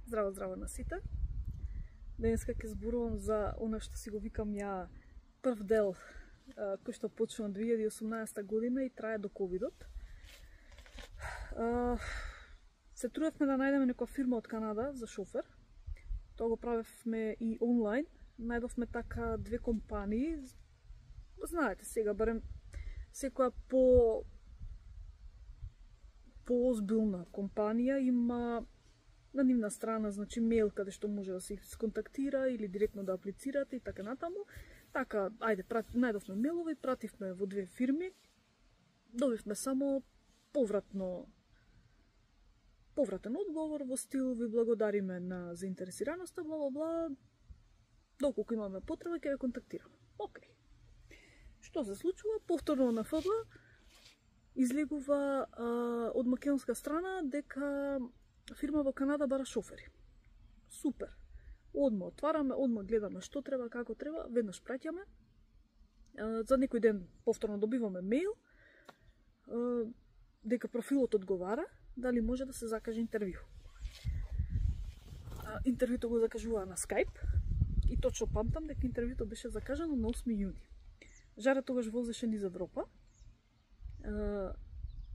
Здраво, здраво на сите. Денеска ќе зборувам за она што си го викам ја прв дел кој што почна 2018 година и трае до ковидот. Се трудевме да најдеме некоја фирма од Канада за шофер. Тоа го правевме и онлайн. Најдовме така две компании. Знаете сега, барем секоја поозбилна компанија има на нивна страна, значи мејл каде што може да се сконтактира или директно да аплицирате и така натаму. Така, ајде, најдовме мејлови, пративме во две фирми. Добивме само повратен одговор во стил ви благодариме на заинтересираноста, бла бла бла. Доколку имаме потреба ќе ве контактираме. Океј. Што се случува? Повторно на ФБ излегува од македонска страна дека фирма во Канада бара шофери. Супер. Одма отвараме, одма гледаме што треба, како треба, веднаш праќаме. За некој ден повторно добиваме мејл дека профилот одговара, дали може да се закаже интервју. Интервјуто го закажуваа на Skype и точно памтам дека интервјуто беше закажано на 8 јуни. Жаре тогаш возеше низ Европа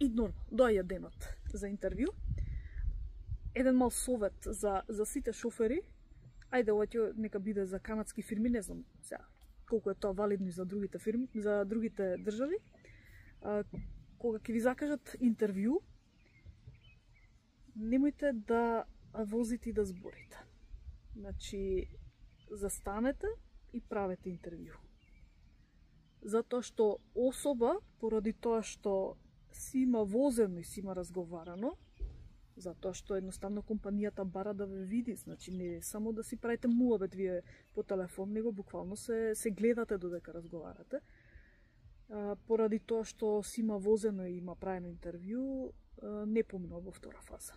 и нормално доаѓа денот за интервју. Еден мал совет за сите шофери, ајде ова ќе нека биде за канадски фирми, не знам сега колку е тоа валидно и за другите фирми, за другите држави. Кога ќе ви закажат интервју, немојте да возите и да зборите. Значи, застанете и правете интервју. Затоа што особа, поради тоа што си има возено и си има разговарано, затоа што едноставно компанијата бара да ве види, значи не само да си правите муабет вие по телефон, него буквално се гледате додека разговарате. Поради тоа што си има возено и има правено интервју, не поминува во втора фаза.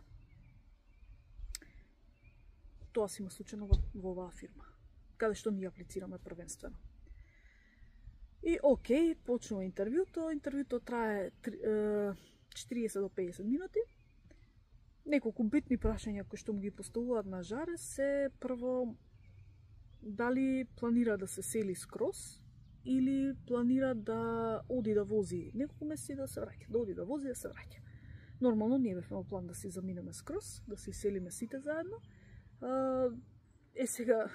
Тоа си има случено во оваа фирма, каде што ние аплицираме првенствено. И окей, почнува интервјуто трае 40 до 50 минути. Неколку битни прашања кои што му ги поставуваат на Жаре се прво дали планира да се сели скроз или планира да оди да вози неколку месеци да се враќа, да оди да вози да се враќа. Нормално ние бевме во план да си заминеме скроз, да се селиме сите заедно. Сега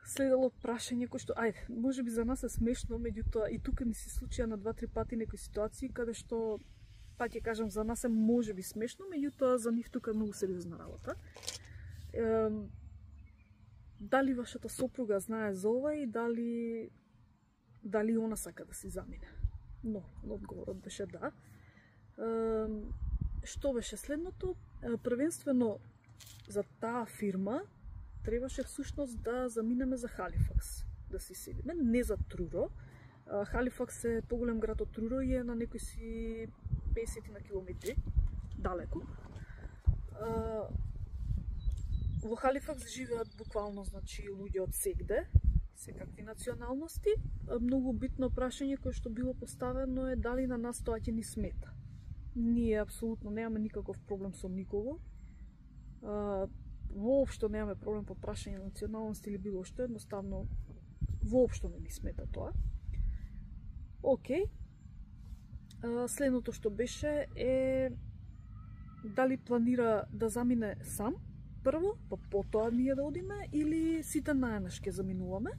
следело прашање кој што, ајде, може би за нас е смешно, меѓутоа и тука ми се случија на 2-3 пати некои ситуации каде што, па ќе кажам, за нас е може би смешно, меѓутоа за нив тука е многу сериозна работа. Дали вашата сопруга знае за ова и дали она сака да си замине? Но одговорот беше да. Што беше следното? Првенствено за таа фирма требаше всушност да заминеме за Халифакс, да си седиме, не за Труро. Халифакс е поголем град од Труро и е на некои си 50 на километри далеко. Во Халифакс живеат буквално, значи, луѓе од сегде, секакви националности. Многу битно прашање кое што било поставено е дали на нас тоа ќе ни смета. Ние апсолутно немаме никаков проблем со никого. Воопшто немаме проблем по прашање на националност или било што, едноставно воопшто не ни смета тоа. Океј. Следното што беше е дали планира да замине сам прво, па потоа ние да одиме, или сите наеднаш ќе заминуваме.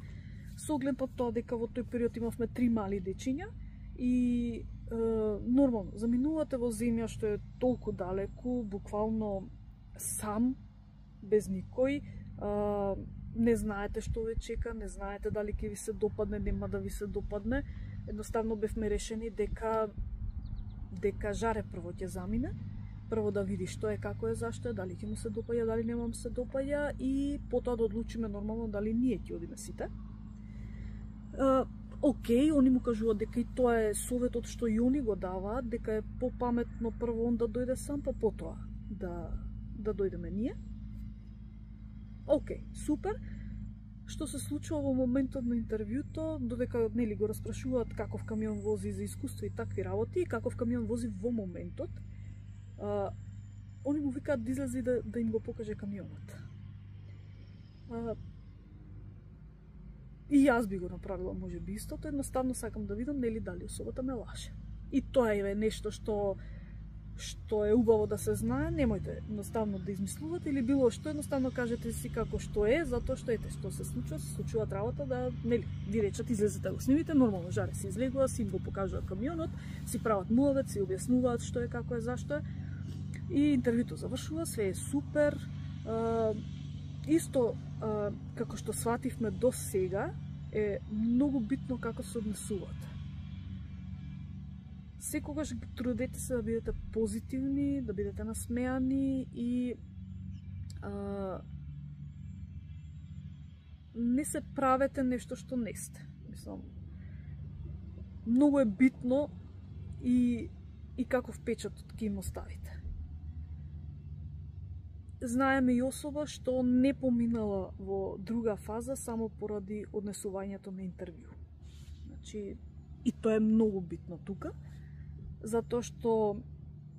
Со оглед на тоа дека во тој период имавме 3 мали дечиња и нормално заминувате во земја што е толку далеку, буквално сам, без никој, не знаете што ве чека, не знаете дали ќе ви се допадне, нема да ви се допадне. Едноставно бевме решени дека Жаре прво ќе замине, прво да види што е, како е, зашто е, дали ќе му се допаѓа, дали нема му се допаѓа и потоа да одлучиме нормално дали ние ќе одиме сите. Океј, они му кажуваат дека и тоа е советот што и они го даваат, дека е попаметно прво он да дојде сам, па потоа да дојдеме ние. Океј, супер. Што се случува во моментот на интервјуто, додека нели го распрашуваат каков камион вози за искуство и такви работи, и каков камион вози во моментот. они му викаат да излезе да им го покаже камионот. И јас би го направила можеби истото, едноставно сакам да видам нели дали особата ме лаже. И тоа е нешто што е убаво да се знае, немојте едноставно да измислувате или било што, едноставно кажете си како што е, затоа што што се случуваат работа да, нели, ви речат излезете да го снимите, нормално жаре се излегува, си им го покажуваат камионот, си прават муавет, си објаснуваат што е, како е, зашто е. И интервјуто завршува, све е супер. Исто како што свативме до сега, е многу битно како се однесувате. Секогаш трудете се да бидете позитивни, да бидете насмеани и не се правете нешто што не сте. Мислам, многу е битно и каков печат ќе им оставите. Знаеме и особа што не поминала во друга фаза само поради однесувањето на интервју. Значи, и тоа е многу битно тука, затоа што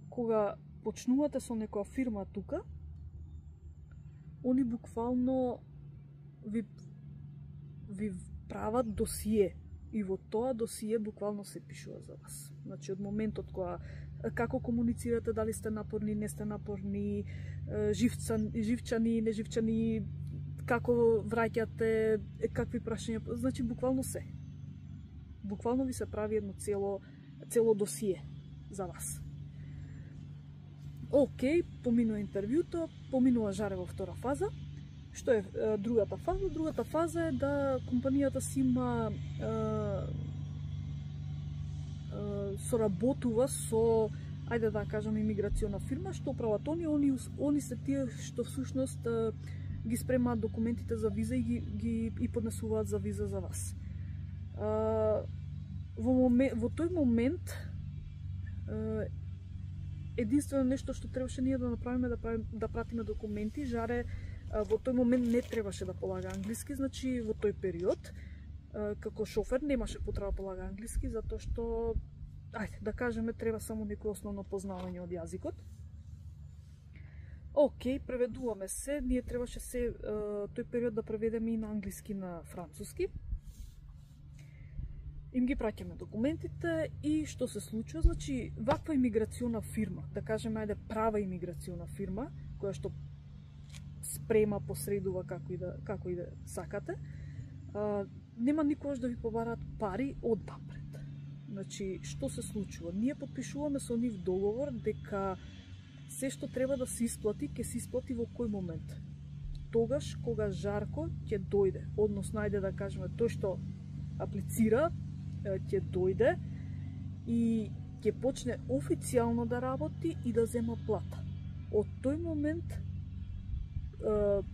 кога почнувате со некоја фирма тука, они буквално ви прават досие и во тоа досие буквално се пишува за вас. Значи, од моментот кога како комуницирате, дали сте напорни, не сте напорни, живчани, неживчани, како враќате, какви прашања, значи буквално се. Буквално ви се прави едно цело досие за вас. Океј, поминува интервјуто, поминува жаре во втора фаза. Што е другата фаза? Другата фаза е да компанијата си има соработува со, ајде да кажам, имиграциона фирма, што прават они се тие што всушност ги спремаат документите за виза и ги поднесуваат за виза за вас. Во тој момент единствено нешто што требаше ние да направиме, да пратиме документи, жаре во тој момент не требаше да полага англиски, значи во тој период како шофер немаше потреба да полага англиски, затоа што, ајде, да кажеме, треба само некој основно познавање од јазикот. Океј, преведуваме се, ние требаше тој период да преведеме и на англиски на француски. Им ги праќаме документите и што се случува, значи, ваква имиграциона фирма, да кажеме, ајде, права имиграциона фирма, која што спрема, посредува, како и да сакате, нема никогаш да ви побараат пари однапред. Значи, што се случува? Ние подпишуваме со нив договор дека се што треба да се исплати, ќе се исплати во кој момент. Тогаш кога Жарко ќе дојде, односно ајде да кажеме тој што аплицира, ќе дојде и ќе почне официјално да работи и да зема плата. Од тој момент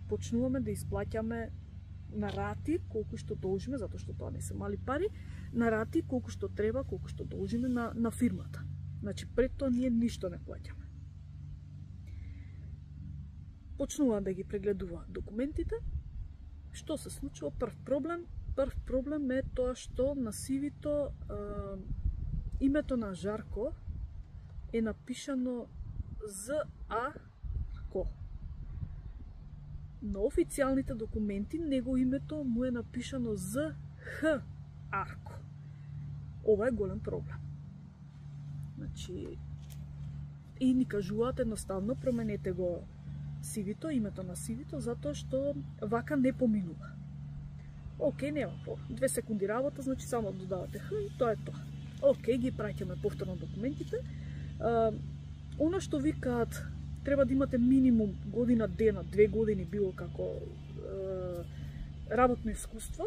почнуваме да исплаќаме на рати колку што должиме, затоа што тоа не се мали пари, на рати колку што треба, колку што должиме на фирмата. Значи пред тоа ние ништо не плаќаме. Почнуваат да ги прегледуваат документите. Што се случува? Прв проблем е тоа што на CV-то името на Жарко е напишано Z-A-Ко. На официјалните документи него името му е напишано Z-Х-Арко. Ова е голем проблем. Значи, и ни кажуваат едноставно променете го CV-то, името на CV-то, затоа што вака не поминува. Океј, нема по 2 секунди работа, значи само додавате Х и тоа е тоа. Океј, ги праќаме повторно документите. Оно што викаат треба да имате минимум година дена, 2 години било како работно искуство,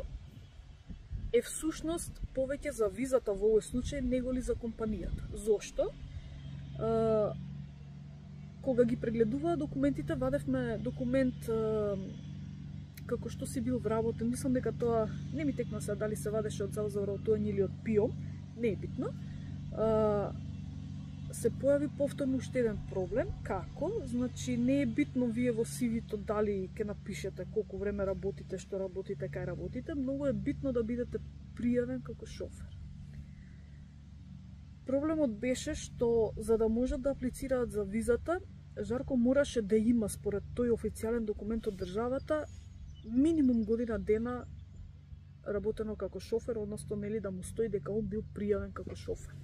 е всушност повеќе за визата во овој случај него ли за компанијата. Зошто? Кога ги прегледуваа документите, вадевме документ како што си бил вработен. Мислам дека тоа не ми текна се дали се вадеше од Завод за вработување или од ПИОМ, не е битно. Се појави повторно уште еден проблем. Како? Значи не е битно вие во CV-то дали ќе напишете колку време работите, што работите, кај работите, многу е битно да бидете пријавен како шофер. Проблемот беше што за да можат да аплицираат за визата, Жарко мораше да има, според тој официјален документ од државата, минимум година дена работено како шофер, односно нели да му стои дека он бил пријавен како шофер.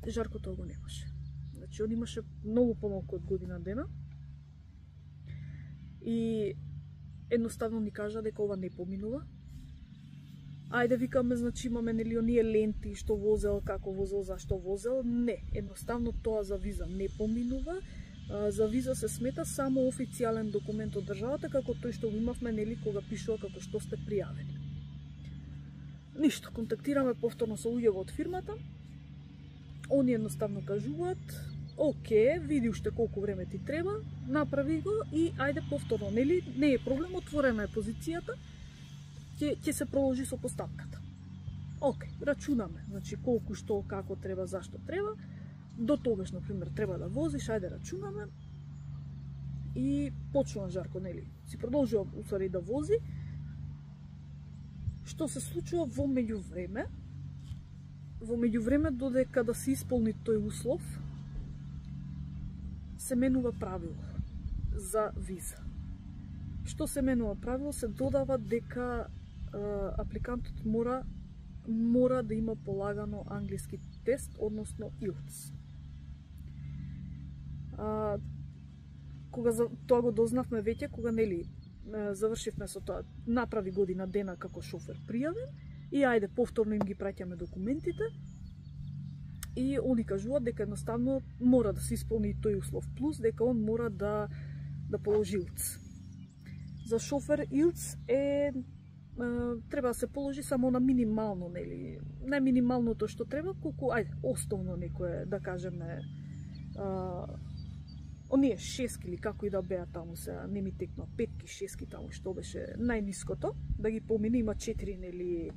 Жарко тоа го немаше. Значи он имаше многу помалку од година дена и едноставно ни кажа дека ова не поминува. Ајде, викаме, значи имаме нели оние ленти што возел, како возел, зашто возел. Не, едноставно тоа за виза не поминува. За виза се смета само официјален документ од државата, како тој што го имавме, нели, кога пишува како што сте пријавени. Ништо, контактираме повторно со луѓето од фирмата. Они едноставно кажуваат: "Оке, види уште колку време ти треба, направи го и ајде повторно, нели? Не е проблем, отворена е позицијата. Ќе се продолжи со поставката." Оке, рачунаме, значи колку, што, како треба, зашто треба. До тогаш, например, треба да возиш, ајде рачунаме. И почнува Жарко, нели? Си продолжува усари да вози. Што се случува во меѓувреме? Во меѓувреме, додека да се исполни тој услов, се менува правило за виза. Што се менува правило? Се додава дека апликантот мора да има полагано англиски тест, односно IELTS. Кога тоа го дознавме веќе, кога нели завршивме со тоа, направи година дена како шофер пријавен и ајде повторно им ги праќаме документите и они кажуваат дека едноставно мора да се исполни тој услов, плюс дека он мора да положи IELTS. За шофер IELTS треба да се положи само на минимално, нели, не минималното што треба, колку, ајде, основно некое, да кажеме, оние 6 или како и да беа таму, се не ми текнува 5-ки, 6-ки таму што беше најниското, да ги помине, има 4 нели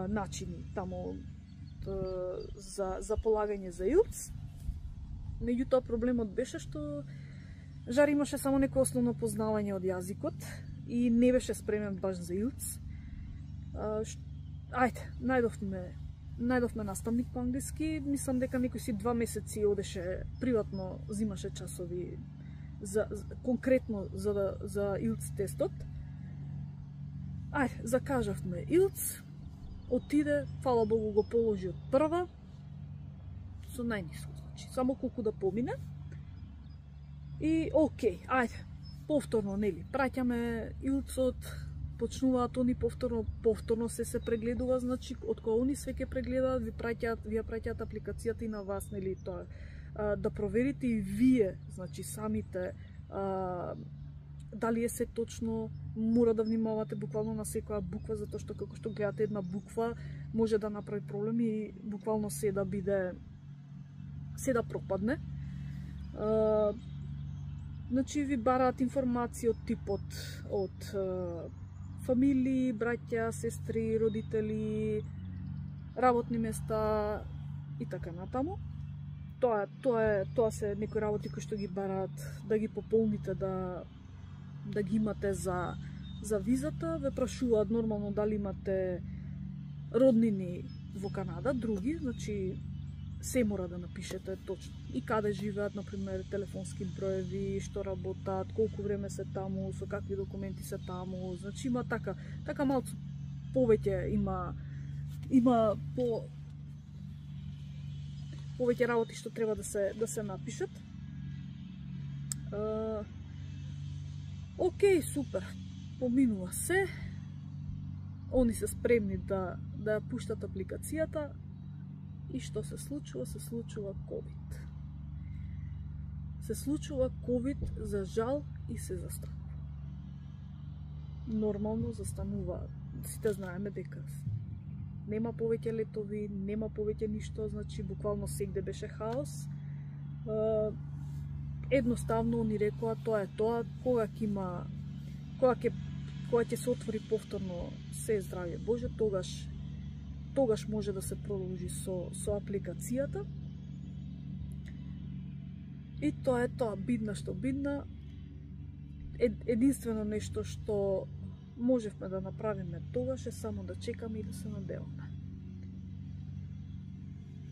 начини таму за полагање за IELTS. Меѓутоа проблемот беше што Жар имаше само некој основно познавање од јазикот и не беше спремен баш за IELTS. Ајде, најдовме наставник по англиски, мислам дека некој си 2 месеци одеше приватно, зимаше часови конкретно за IELTS тестот. Ајде, закажавме IELTS, отиде, фала Богу го положи од прва, со најниско, значи, само колку да помине. И окей, ајде, повторно, нели, праќаме IELTS-от, почнуваат они повторно се прегледува, значи, од кога они све ќе прегледаат, ви праќаат апликацијата и на вас, нели, тоа, да проверите и вие, значи, самите, дали е се точно, мора да внимавате буквално на секоја буква, затоа што како што гледате една буква, може да направи проблем и буквално се да пропадне. Значи, ви бараат информации од типот од фамилии, браќа, сестри, родители, работни места и така натаму. Тоа се некои работи кои што ги бараат да ги пополните, да ги имате за визата. Ве прашуваат нормално дали имате роднини во Канада, други, значи се мора да напишете точно. И каде живеат, например, телефонски броеви, што работат, колку време се таму, со какви документи се таму. Значи има така малку повеќе има повеќе работи што треба да се напишат. Окей, супер. Поминува се. Они се спремни да ја пуштат апликацијата. И што се случува? Се случува COVID. Се случува COVID, за жал, и се застанува. Нормално застанува. Сите знаеме дека нема повеќе летови, нема повеќе ништо, значи буквално сегде беше хаос. Едноставно ни рекоа тоа е тоа, кога ќе се отвори повторно се здравје Боже, тогаш може да се продолжи со апликацијата. И тоа е тоа, бидна што бидна. Единствено нешто што можевме да направиме тогаш е само да чекаме и да се надеваме.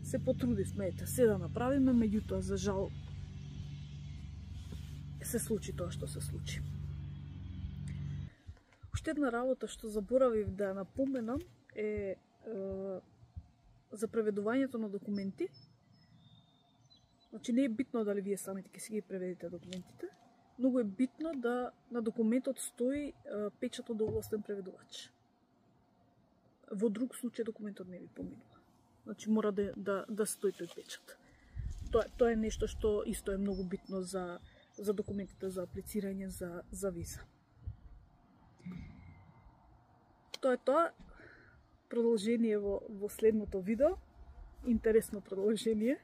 Се потрудивме, се да направиме, меѓутоа за жал се случи тоа што се случи. Уште една работа што заборавив да напоменам е за преведувањето на документи. Значи не е битно дали вие самите ќе си ги преведите документите, многу е битно да на документот стои печат од овластен преведувач. Во друг случај документот не ви поминува. Значи мора да стои тој печат. Тоа е нешто што исто е многу битно за документите за аплицирање за виза. Тоа е тоа. Продолжение во следното видео. Интересно продолжение.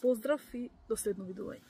Поздрав и до следно видење.